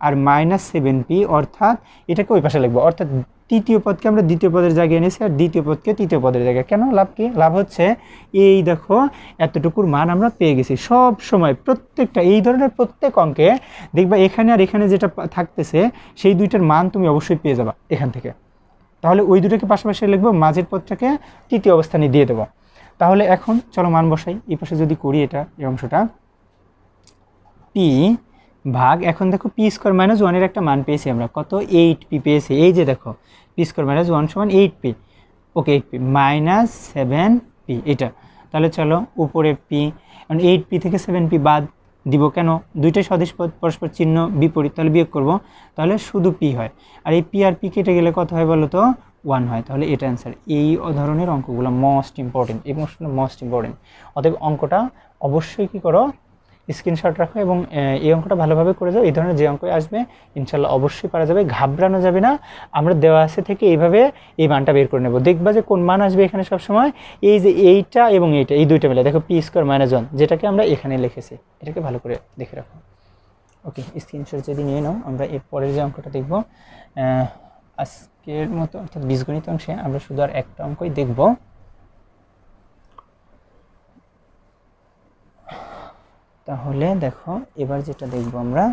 আর মাইনাস 7p অর্থাৎ এটাকে ওই পাশে লিখবো। অর্থাৎ তৃতীয় পদকে আমরা দ্বিতীয় পদের জায়গায় এনেছি, আর দ্বিতীয় পদকে তৃতীয় পদের জায়গায়। কেন, লাভ কি, লাভ হচ্ছে এই দেখো এতটুকুর মান আমরা পেয়ে গেছি। সব সময় প্রত্যেকটা এই ধরনের প্রত্যেক অঙ্কে দেখবা এখানে আর এখানে যেটা থাকতেছে সেই দুইটার মান তুমি অবশ্যই পেয়ে যাবা এখান থেকে। তাহলে ওই দুটোকে পাশাপাশি লিখবো, মাঝের পদটাকে তৃতীয় অবস্থানে দিয়ে দেবো। তাহলে এখন চলো মান বসাই। এই পাশে যদি করি এটা, এই অংশটা পি ভাগ, এখন দেখো পি স্কোয়ার মাইনাস 1 এর একটা মান পেয়েছি আমরা, কত, 8p পেয়েছি। এই যে দেখো পি স্কোয়ার মাইনাস 1 = 8p। ওকে, 8p মাইনাস 7p এটা। তাহলে চলো উপরে পি, কারণ 8p থেকে 7p বাদ দিব, কেন, দুইটাই সদিশ পদ, পরস্পর চিহ্ন বিপরীত, তাহলে বিয়োগ করব, তাহলে শুধু পি হয়। আর এই পি আর পি কেটে গেলে কত হয় বলো তো, 1 হয়। তাহলে এটা অ্যান্সার। এই ধরনের অঙ্কগুলো মোস্ট ইম্পর্টেন্ট, এই প্রশ্নটা মোস্ট ইম্পর্টেন্ট। অতএব অঙ্কটা অবশ্যই কী করো, স্ক্রিনশট রাখো এবং এই অঙ্কটা ভালোভাবে করে যাও। এই ধরনের যে অঙ্ক আসবে ইনশাল্লাহ অবশ্যই পারা যাবে, ঘাবড়ানো যাবে না। আমরা দেওয়া আছে থেকে এইভাবে এই মানটা বের করে নেব, দেখবা যে কোন মান আসবে এখানে সবসময়, এই যে এইটা এবং এইটা, এই দুইটা মিলে দেখো পি স্কোয়ার মাইনাস 1, যেটাকে আমরা এখানে লিখেছি, এটাকে ভালো করে দেখে রাখো। ওকে, স্ক্রিনশট যদি নিয়ে নাও। আমরা এর পরের যে অঙ্কটা দেখব আজকের মতো, অর্থাৎ বীজগণিত অংশে আমরা শুধু আর একটা অঙ্কই দেখব। তাহলে দেখো এবার যেটা দেখব আমরা,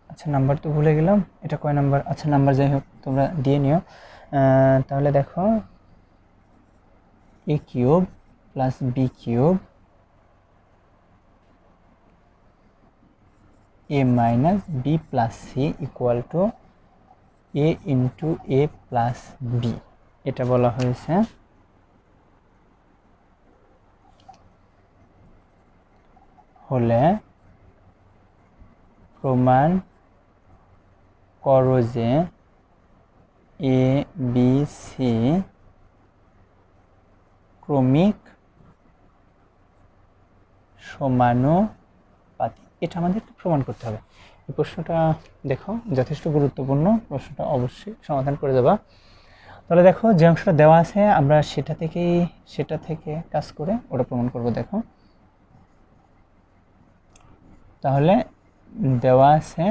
আচ্ছা নাম্বার তো ভুলে গেলাম, এটা কয় নাম্বার, আচ্ছা নাম্বার যাই হোক তোমরা দিয়ে নিও। তাহলে দেখো a cube plus b cube a minus b plus c = a into a plus b, এটা বলা হয়েছে। হলে প্রমাণ করো যে এ বি সি ক্রমিক সমানুপাতিক। এটা আমাদেরকে প্রমাণ করতে হবে। এই প্রশ্নটা দেখো যথেষ্ট গুরুত্বপূর্ণ, প্রশ্নটা অবশ্যই সমাধান করে যাবা। তাহলে দেখো যে অংশটা দেওয়া আছে আমরা সেটা থেকে কাজ করে ওটা প্রমাণ করব। দেখো তাহলে দেওয়া আছে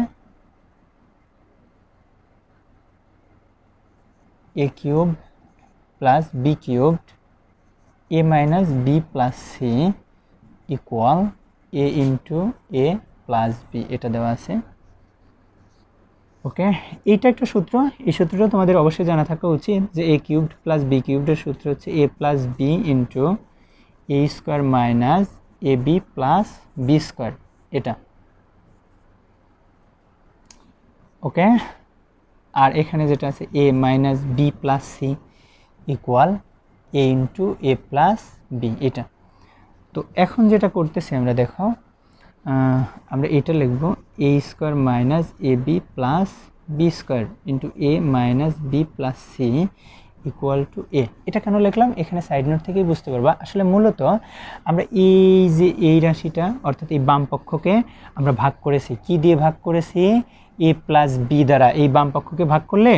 a cube plus b cubed a minus b plus c = a into a plus b, এটা দেওয়া আছে। ওকে, এইটা একটা সূত্র, এই সূত্রটা তোমাদের অবশ্যই জানা থাকা উচিত যে a কিউবড প্লাস b কিউবডের সূত্র হচ্ছে a plus b into a square minus a b plus b square, এটা। ওকে, আর এখানে যেটা আছে a minus b plus c equal a into a plus b, এটা। তো এখন যেটা করতেছি আমরা, দেখো আমরা এটা লিখব a square minus a b plus b square into a minus b plus c equal to a. এটা কেন লিখলাম এখানে সাইড নোট থেকেই বুঝতে পারবা। আসলে মূলত আমরা এই যে এই রাশিটা অর্থাৎ এই বাম পক্ষকে আমরা ভাগ করেছি, কি দিয়ে ভাগ করেছি? এ প্লাস বি দ্বারা। এই বাম পক্ষকে ভাগ করলে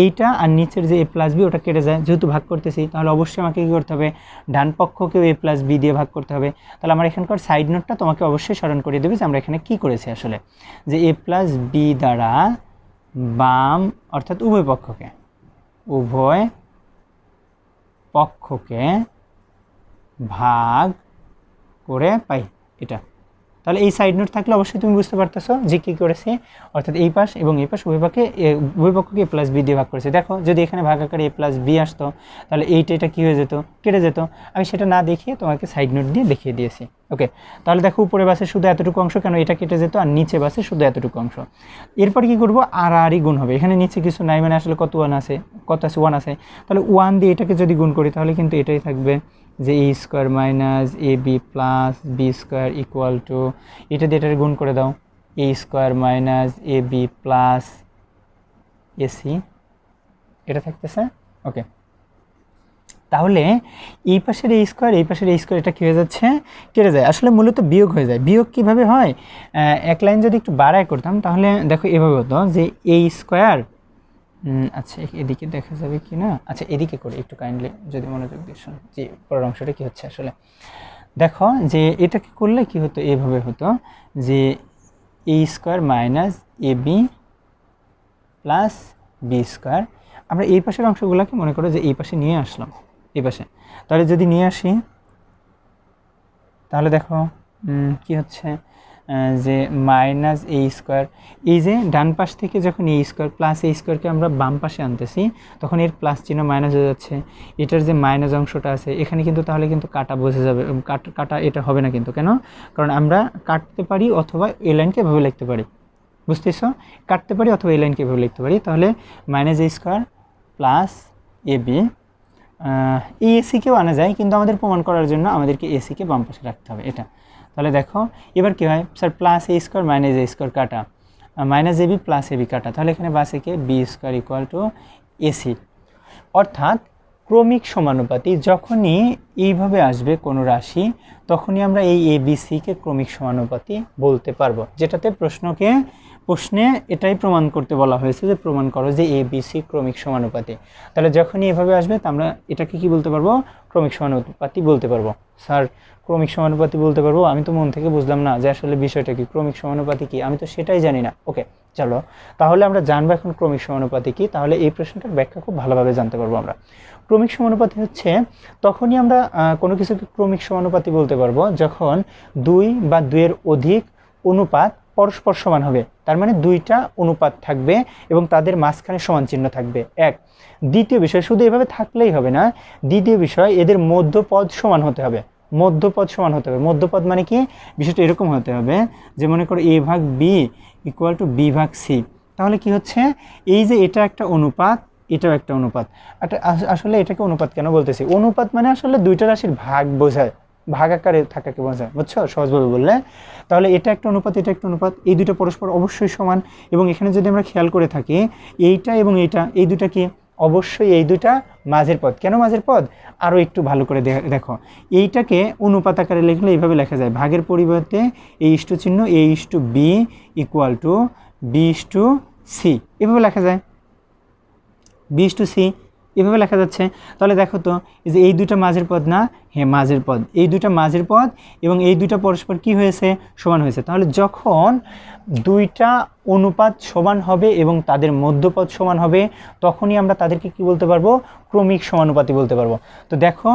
এইটা আর নিচের যে এ প্লাস বি ওটা কেটে যায়, যেহেতু ভাগ করতেছি তাহলে অবশ্যই আমাকে কী করতে হবে? ডান পক্ষকেও এ প্লাস বি দিয়ে ভাগ করতে হবে। তাহলে আমার এখানকার সাইড নোটটা তোমাকে অবশ্যই স্মরণ করিয়ে দেবে যে আমরা এখানে কী করেছি আসলে, যে এ প্লাস বি দ্বারা বাম অর্থাৎ উভয় পক্ষকে ভাগ করে পাই, এটা। তাহলে এই সাইড নোট থাকলে অবশ্যই তুমি বুঝতে পারতেছো যে কী করেছে, অর্থাৎ এই পাশ এবং এই পাশ উভয় পক্ষকে এ প্লাস বি দিয়ে ভাগ করেছে। দেখো যদি এখানে ভাগ আকারে এ প্লাস বি আসতো তাহলে এটা কী হয়ে যেত? কেটে যেত। আমি সেটা না দেখিয়ে তোমাকে সাইড নোট দিয়ে দেখিয়ে দিয়েছি। ওকে, তাহলে দেখো উপরে বাসে শুধু এতটুকু অংশ, কেন এটা কেটে যেত, আর নিচে বাসে শুধু এতটুকু অংশ। এরপর কি করবো? আরই গুণ হবে। এখানে নিচে কিছু নাই, মানে আসলে কত আছে? 1 আছে। তাহলে 1 দিয়ে এটাকে যদি গুণ করি তাহলে কিন্তু এটাই থাকবে যে a square minus a b plus b square equal to, এটা দিয়ে এটার গুণ করে দাও, a square minus a b plus a c, এটা থাকতেছে। ওকে, তাহলে এই পাশের এই স্কোয়ার এই পাশের এই স্কোয়ার এটা কী হয়ে যাচ্ছে? কেটে যায়। আসলে মূলত বিয়োগ হয়ে যায়। বিয়োগ কীভাবে হয়? এক লাইন যদি একটু বাড়ায় করতাম তাহলে দেখো এভাবে হতো যে এ স্কোয়ার, আচ্ছা এদিকে দেখা যাবে কি না? আচ্ছা এদিকে করে একটু কাইন্ডলি যদি মনোযোগ দিয়ে শোনো যে পরের অংশটা কী হচ্ছে আসলে। দেখো যে এটাকে করলে কি হতো? এভাবে হতো যে a square minus a b plus b square. আমরা এই পাশের অংশগুলোকে মনে করো যে এই পাশে নিয়ে আসলাম, এই পাশে। তাহলে যদি নিয়ে আসি তাহলে দেখো কি হচ্ছে যে মাইনাস এ স্কোয়ার, এই যে ডান পাশ থেকে যখন এ স্কোয়ার প্লাস এ স্কোয়ারকে আমরা বাম পাশে আনতেছি তখন এর প্লাস চিহ্ন মাইনাস হয়ে যাচ্ছে। এটার যে মাইনাস অংশটা আছে এখানে কিন্তু তাহলে কিন্তু কাটা বোঝা যাবে, কাটা এটা হবে না কিন্তু। কেন? কারণ আমরা কাটতে পারি অথবা এই লাইনকে এভাবে লিখতে পারি, বুঝতেছো? কাটতে পারি অথবা এই লাইনকে এভাবে লিখতে পারি। তাহলে minus a square plus a B, এই এসিকেও আনা যায় কিন্তু আমাদের প্রমাণ করার জন্য আমাদেরকে এসিকে বাম পাশে রাখতে হবে, এটা। তাহলে দেখো এবার কী হয়? Sir plus a square minus a square কাটা, minus a b plus a b কাটা, তাহলে এখানে বাসে কে b square equal to a c. অর্থাৎ ক্রমিক সমানুপাতি যখনই এইভাবে আসবে কোনো রাশি তখনই আমরা এই এ বি সিকে ক্রমিক সমানুপাতি বলতে পারবো, যেটাতে প্রশ্নে এটাই প্রমাণ করতে বলা হয়েছে যে প্রমাণ করো যে এ বি সি ক্রমিক সমানুপাতি। তাহলে যখনই এভাবে আসবে তা আমরা এটাকে কি বলতে পারবো? ক্রমিক সমানুপাতি বলতে পারবো। স্যার ক্রমিক সমানুপাতি বলতে পারবো? আমি তো মন থেকে বুঝলাম না যে আসলে বিষয়টা কি, ক্রমিক সমানুপাতি কি, আমি তো সেটাই জানি না। ওকে চলো তাহলে আমরা জানবো এখন ক্রমিক সমানুপাতি কি। তাহলে এই প্রশ্নটার ব্যাখ্যা খুব ভালোভাবে জানতে পারবো আমরা। ক্রমিক সমানুপাতি হচ্ছে তখনই আমরা কোনো কিছুকে ক্রমিক সমানুপাতি বলতে পারবো যখন 2 বা 2-এর অধিক অনুপাত পরস্পর সমান হবে। তার মানে 2টা অনুপাত থাকবে এবং তাদের মাঝখানে সমান চিহ্ন থাকবে, এক। দ্বিতীয় বিষয়, শুধু এভাবে থাকলেই হবে না, দ্বিতীয় বিষয় এদের মধ্যপদ সমান হতে হবে। মধ্যপদ সমান হতে হবে। মধ্যপদ মানে কি? বিষয়টা এরকম হতে হবে যে মনে করো এ ভাগ বি ইকুয়াল টু বি ভাগ সি। তাহলে কি হচ্ছে? এই যে এটা একটা অনুপাত, এটাও একটা অনুপাত। আসলে এটাকে অনুপাত কেন বলতেছি? অনুপাত মানে আসলে দুইটা রাশির ভাগ বোঝায়, ভাগ আকারে থাকাকে বোঝায়, বুঝছো সহজভাবে বললে। তাহলে এটা একটা অনুপাত, এটা একটা অনুপাত, এই দুটো পরস্পর অবশ্যই সমান। এবং এখানে যদি আমরা খেয়াল করে থাকি এইটা এবং এইটা, এই দুটা কি? অবশ্যই এই দুটা মাঝের পদ। কেন মাঝের পদ? আরও একটু ভালো করে দেখো, এইটাকে অনুপাত আকারে লিখলে এইভাবে লেখা যায়, ভাগের পরিবর্তে এই ইস্টু চিহ্ন, a is to b equal to b is to c, এভাবে লেখা যায়, বি ইস্টু সি এভাবে লেখা যাচ্ছে। তাহলে দেখো তো এই যে এই দুইটা মাঝের পদ না? হ্যাঁ মাঝের পদ, এই দুইটা মাঝের পদ এবং এই দুইটা পরস্পর কি হয়েছে? সমান হয়েছে। তাহলে যখন দুইটা অনুপাত সমান হবে এবং তাদের মধ্যপদ সমান হবে, তখনই আমরা তাদেরকে কি বলতে পারবো, ক্রমিক সমানুপাতি বলতে পারবো। তো দেখো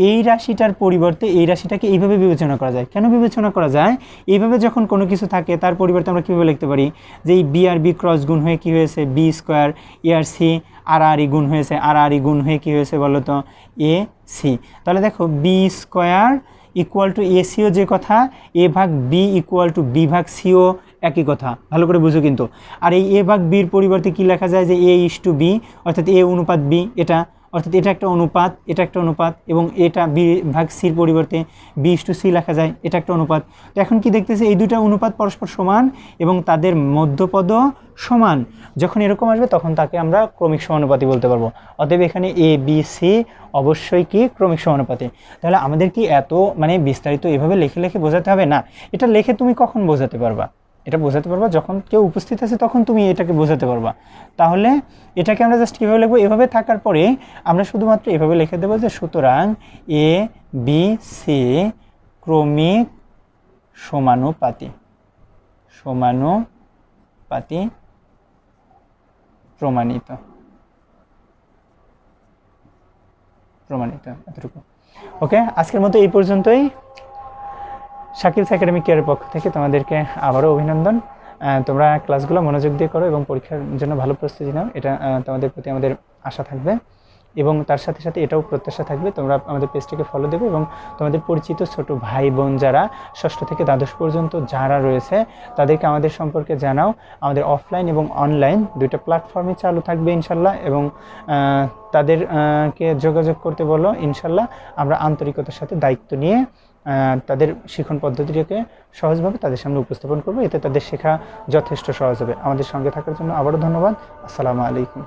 এই রাশিটার পরিবর্তে এই রাশিটাকে এইভাবে বিবেচনা করা যায়। কেন বিবেচনা করা যায়? এইভাবে যখন কোনো কিছু থাকে তার পরিবর্তে আমরা কীভাবে লিখতে পারি যে এই বি আর বি ক্রস গুণ হয়ে কী হয়েছে বি স্কোয়ার, এ আর সি আর আর ই গুণ হয়েছে আর আর ই গুণ হয়ে কী হয়েছে বলো তো এ সি। তাহলে দেখো b square equal to a সিও যে কথা, এ ভাগ বি ইকুয়াল টু বি ভাগ সিও একই কথা, ভালো করে বুঝো কিন্তু। আর এই এ ভাগ বির পরিবর্তে কি লেখা যায় যে এ ইস টু বি, অর্থাৎ এ অনুপাত বি, এটা অর্থাৎ এটা একটা অনুপাত, এটা একটা অনুপাত, এবং এটা বি ভাগ সির পরিবর্তে বি ইস টু সি লেখা যায়, এটা একটা অনুপাত। তো এখন কি দেখতেছি এই দুটা অনুপাত পরস্পর সমান এবং তাদের মধ্যপদও সমান। যখন এরকম আসবে তখন তাকে আমরা ক্রমিক সমানুপাতি বলতে পারবো। অতএব এখানে এ বি সি অবশ্যই কি ক্রমিক সমানুপাতি। তাহলে আমাদের কি এত মানে বিস্তারিত এভাবে লিখে লিখে বোঝাতে হবে না, এটা লিখে তুমি কখন বোঝাতে পারবা, এটা বোঝাতে পারবা যখন কেউ উপস্থিত আছে তখন তুমি এটাকে বোঝাতে পারবা। তাহলে এটাকে আমরা জাস্ট কীভাবে লিখবো, এভাবে থাকার পরে আমরা শুধুমাত্র এভাবে লিখে দেবো যে সুতরাং এ বি সি ক্রমিক সমানুপাতি, সমানুপাতি প্রমাণিত, প্রমাণিত, এতটুকু। ওকে, আজকের মতো এই পর্যন্তই। শাকিলস একাডেমিক কেয়ারের পক্ষ থেকে তোমাদেরকে আবারও অভিনন্দন। তোমরা ক্লাসগুলো মনোযোগ দিয়ে করো এবং পরীক্ষার জন্য ভালো প্রস্তুতি নাও, এটা তোমাদের প্রতি আমাদের আশা থাকবে। এবং তার সাথে সাথে এটাও প্রত্যাশা থাকবে তোমরা আমাদের পেজটিকে ফলো দেবে এবং তোমাদের পরিচিত ছোট ভাই বোন যারা ষষ্ঠ থেকে দ্বাদশ পর্যন্ত যারা রয়েছে তাদেরকে আমাদের সম্পর্কে জানাও। আমাদের অফলাইন এবং অনলাইন দুইটা প্ল্যাটফর্মে চালু থাকবে ইনশাল্লাহ, এবং তাদেরকে যোগাযোগ করতে বলো ইনশাল্লাহ। আমরা আন্তরিকতার সাথে দায়িত্ব নিয়ে তাদের শিক্ষণ পদ্ধতিটাকে সহজভাবে তাদের সামনে উপস্থাপন করবো, এতে তাদের শেখা যথেষ্ট সহজ হবে। আমাদের সঙ্গে থাকার জন্য আবারও ধন্যবাদ। আসসালামু আলাইকুম।